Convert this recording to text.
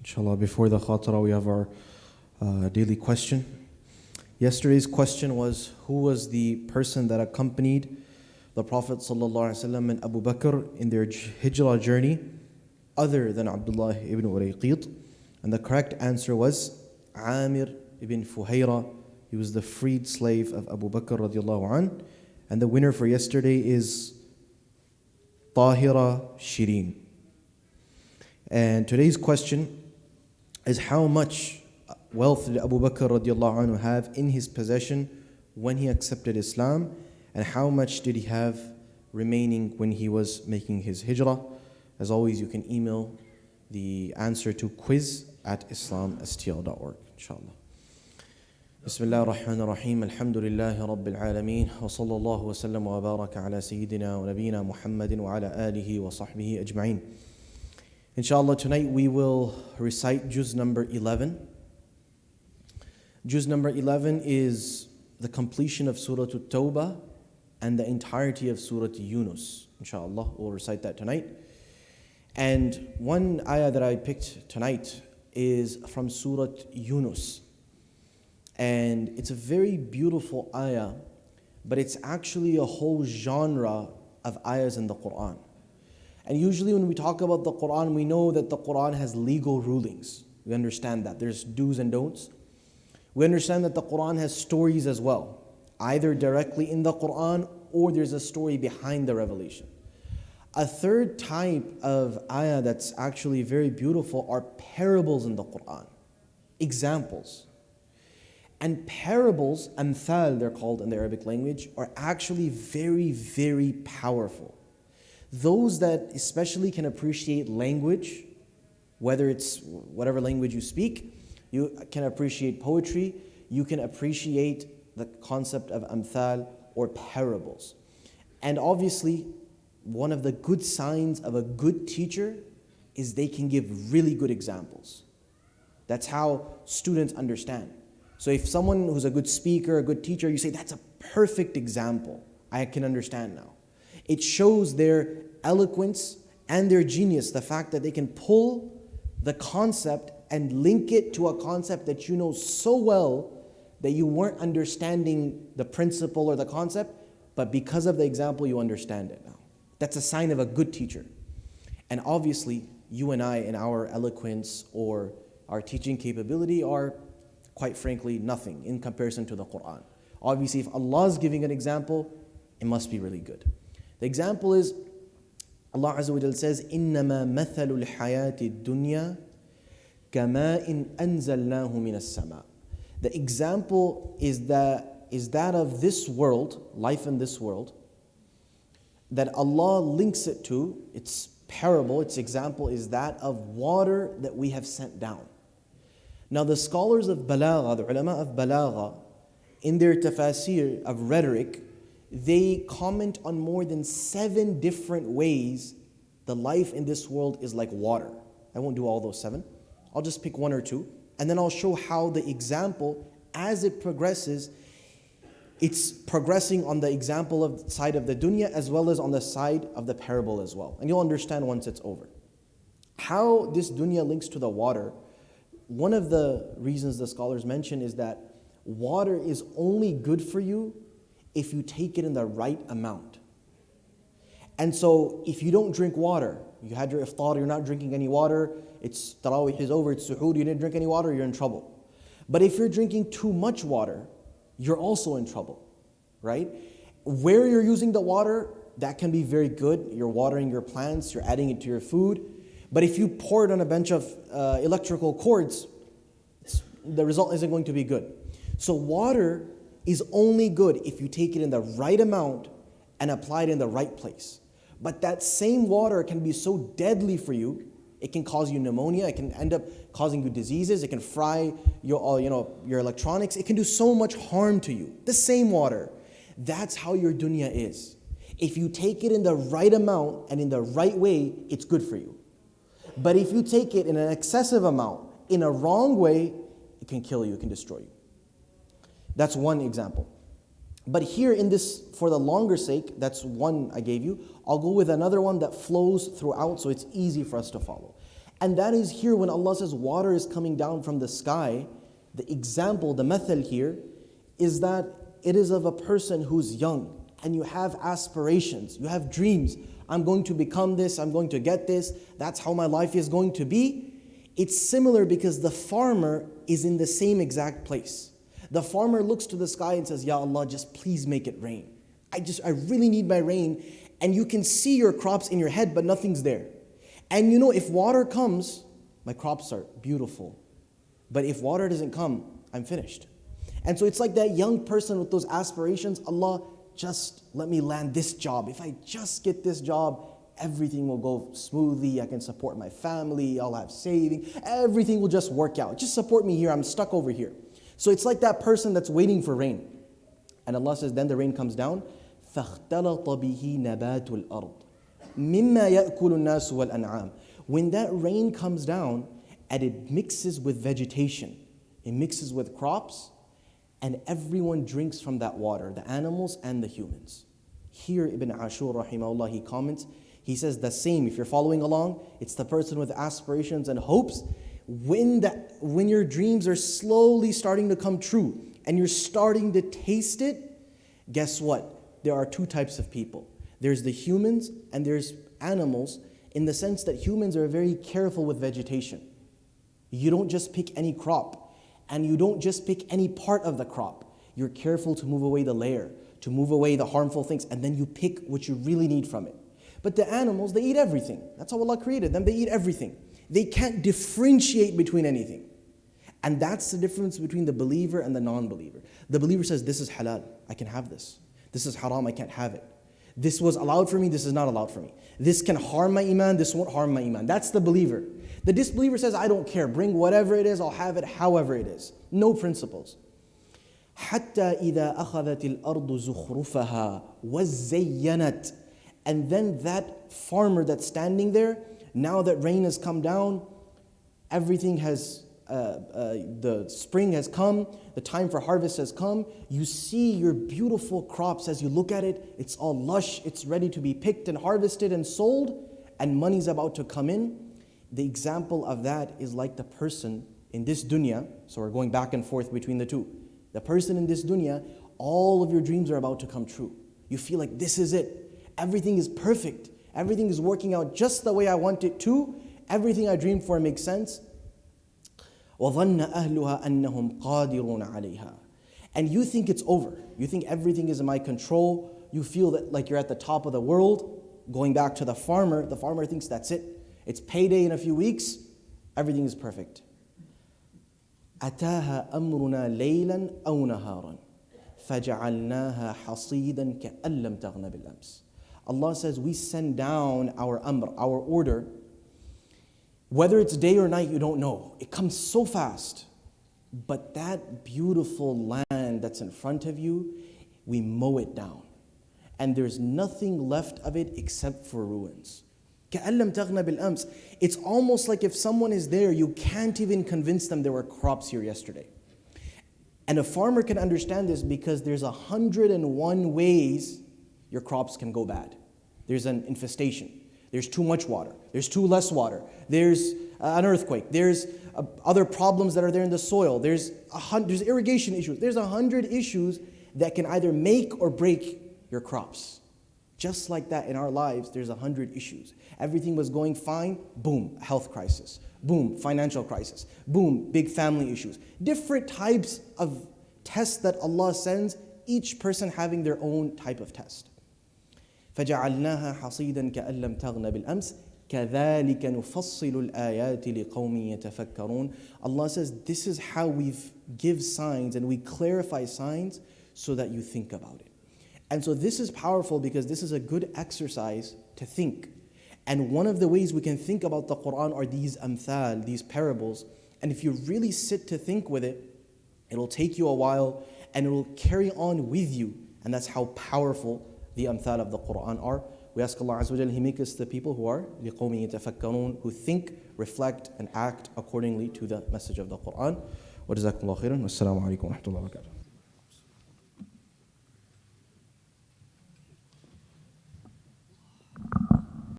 Inshallah, before the khatira, we have our daily question. Yesterday's question was, who was the person that accompanied the Prophet ﷺ and Abu Bakr in their hijrah journey other than Abdullah ibn Urayqit? And the correct answer was Amir ibn Fuhayra. He was the freed slave of Abu Bakr radiallahu anh. And the winner for yesterday is Tahira Shireen. And today's question is, how much wealth did Abu Bakr radiallahu anhu have in his possession when he accepted Islam, and how much did he have remaining when he was making his hijrah? As always, you can email the answer to quiz@islamstl.org, inshallah. Bismillah ar-Rahman ar-Rahim. Alhamdulillahi Rabbil Alameen. Wa sallallahu wa sallam wa baraka ala Sayyidina wa Nabina Muhammadin wa ala alihi wa sahbihi ajma'in. Inshallah, tonight we will recite Juz number 11. Juz number 11 is the completion of Surah At-Tawbah and the entirety of Surah Yunus. Inshallah, we'll recite that tonight. And one ayah that I picked tonight is from Surah Yunus. And it's a very beautiful ayah, but it's actually a whole genre of ayahs in the Quran. And usually when we talk about the Quran, we know that the Quran has legal rulings. We understand that. There's do's and don'ts. We understand that the Quran has stories as well, either directly in the Quran or there's a story behind the revelation. A third type of ayah that's actually very beautiful are parables in the Quran, examples. And parables, amthal they're called in the Arabic language, are actually very, very powerful. Those that especially can appreciate language, whether it's whatever language you speak, you can appreciate poetry, you can appreciate the concept of amthal or parables. And obviously, one of the good signs of a good teacher is they can give really good examples. That's how students understand. So if someone who's a good speaker, a good teacher, you say, that's a perfect example, I can understand now. It shows their eloquence and their genius, the fact that they can pull the concept and link it to a concept that you know so well that you weren't understanding the principle or the concept, but because of the example, you understand it now. That's a sign of a good teacher. And obviously, you and I in our eloquence or our teaching capability are, quite frankly, nothing in comparison to the Quran. Obviously, if Allah is giving an example, it must be really good. The example is, Allah Azza wa Jal says, إِنَّمَا مَثَلُ الْحَيَاةِ الدُّنْيَا كَمَاءٍ أَنزَلْنَاهُ مِنَ السَّمَاءِ. The example is that of this world, life in this world, that Allah links it to, its parable, its example is that of water that we have sent down. Now the scholars of balagha, the ulama of balagha, in their tafasir of rhetoric, they comment on more than 7 different ways the life in this world is like water. I won't do all those 7. I'll just pick 1 or 2, and then I'll show how the example, as it progresses, it's progressing on the example of the side of the dunya as well as on the side of the parable as well. And you'll understand once it's over. How this dunya links to the water, one of the reasons the scholars mention is that water is only good for you if you take it in the right amount. And so if you don't drink water, you had your iftar, you're not drinking any water, it's Taraweeh is over, it's suhood, you didn't drink any water, you're in trouble. But if you're drinking too much water, you're also in trouble, right? Where you're using the water, that can be very good. You're watering your plants, you're adding it to your food. But if you pour it on a bunch of electrical cords, the result isn't going to be good. So water is only good if you take it in the right amount and apply it in the right place. But that same water can be so deadly for you, it can cause you pneumonia, it can end up causing you diseases, it can fry your electronics, it can do so much harm to you. The same water. That's how your dunya is. If you take it in the right amount and in the right way, it's good for you. But if you take it in an excessive amount, in a wrong way, it can kill you, it can destroy you. That's one example. But here in this, for the longer sake, that's one I gave you. I'll go with another one that flows throughout so it's easy for us to follow. And that is here when Allah says water is coming down from the sky. The example, the method here, is that it is of a person who's young and you have aspirations, you have dreams. I'm going to become this, I'm going to get this, that's how my life is going to be. It's similar because the farmer is in the same exact place. The farmer looks to the sky and says, Ya Allah, just please make it rain. I really need my rain. And you can see your crops in your head, but nothing's there. And you know, if water comes, my crops are beautiful. But if water doesn't come, I'm finished. And so it's like that young person with those aspirations, Allah, just let me land this job. If I just get this job, everything will go smoothly. I can support my family. I'll have saving. Everything will just work out. Just support me here. I'm stuck over here. So it's like that person that's waiting for rain. And Allah says, then the rain comes down. فَاخْتَلَطَ بِهِ نَبَاتُ الْأَرْضِ مِمَّا يَأْكُلُ النَّاسُ وَالْأَنْعَامِ. When that rain comes down and it mixes with vegetation, it mixes with crops, and everyone drinks from that water, the animals and the humans. Here Ibn Ashur rahimahullah, he comments, he says the same, if you're following along, it's the person with aspirations and hopes. When your dreams are slowly starting to come true and you're starting to taste it, guess what? There are two types of people. There's the humans and there's animals, in the sense that humans are very careful with vegetation. You don't just pick any crop, and you don't just pick any part of the crop. You're careful to move away the layer, to move away the harmful things, and then you pick what you really need from it. But the animals, they eat everything. That's how Allah created them. They eat everything. They can't differentiate between anything. And that's the difference between the believer and the non-believer. The believer says, this is halal, I can have this. This is haram, I can't have it. This was allowed for me, this is not allowed for me. This can harm my iman, this won't harm my iman. That's the believer. The disbeliever says, I don't care, bring whatever it is, I'll have it however it is. No principles. حَتَّى إِذَا أَخَذَتِ الْأَرْضُ زُخْرُفَهَا وَزَيَّنَتْ. And then that farmer that's standing there, now that rain has come down, everything has, the spring has come, the time for harvest has come. You see your beautiful crops as you look at it. It's all lush, it's ready to be picked and harvested and sold, and money's about to come in. The example of that is like the person in this dunya. So we're going back and forth between the two. The person in this dunya, all of your dreams are about to come true. You feel like this is it. Everything is perfect. Everything is working out just the way I want it to. Everything I dreamed for makes sense. وَظَنَّ أَهْلُهَا أَنَّهُمْ قَادِرُونَ عَلَيْهَا. And you think it's over. You think everything is in my control. You feel that like you're at the top of the world. Going back to the farmer thinks that's it. It's payday in a few weeks. Everything is perfect. أَتَاهَا أَمْرُنَا لَيْلًا أَوْ نَهَارًا فَجَعَلْنَاهَا حَصِيدًا كَأَن لَّمْ تَغْنَ بِالْأَمْسِ. Allah says we send down our amr, our order. Whether it's day or night, you don't know. It comes so fast. But that beautiful land that's in front of you, we mow it down. And there's nothing left of it except for ruins. كَأَن لَّمْ تَغْنَ بِالْأَمْسِ. It's almost like if someone is there, you can't even convince them there were crops here yesterday. And a farmer can understand this because there's 101 ways your crops can go bad. There's an infestation. There's too much water. There's too less water. There's an earthquake. There's other problems that are there in the soil. There's irrigation issues. There's 100 issues that can either make or break your crops. Just like that in our lives, there's 100 issues. Everything was going fine, boom, health crisis. Boom, financial crisis. Boom, big family issues. Different types of tests that Allah sends, each person having their own type of test. فَجَعَلْنَاهَا حَصِيدًا كَأَن لَّمْ تَغْنَ بِالْأَمْسِ كَذَلِكَ نُفَصِّلُ الْآيَاتِ لِقَوْمٍ يَتَفَكَّرُونَ. Allah says, this is how we give signs and we clarify signs so that you think about it. And so this is powerful because this is a good exercise to think. And one of the ways we can think about the Quran are these amthal, these parables. And if you really sit to think with it, it'll take you a while and it will carry on with you. And that's how powerful the amthal of the Quran are. We ask Allah Azza wa Jalla, He make us the people who are لِقَوْمٍ يَتَفَكَّرُونَ, who think, reflect, and act accordingly to the message of the Quran. وَجَزَاكُمُ اللَّهُ خَيْرًا وَالسَّلَامُ عَلَيْكُمْ وَرَحْمَةُ اللَّهِ وَبَرَكَاتُهُ.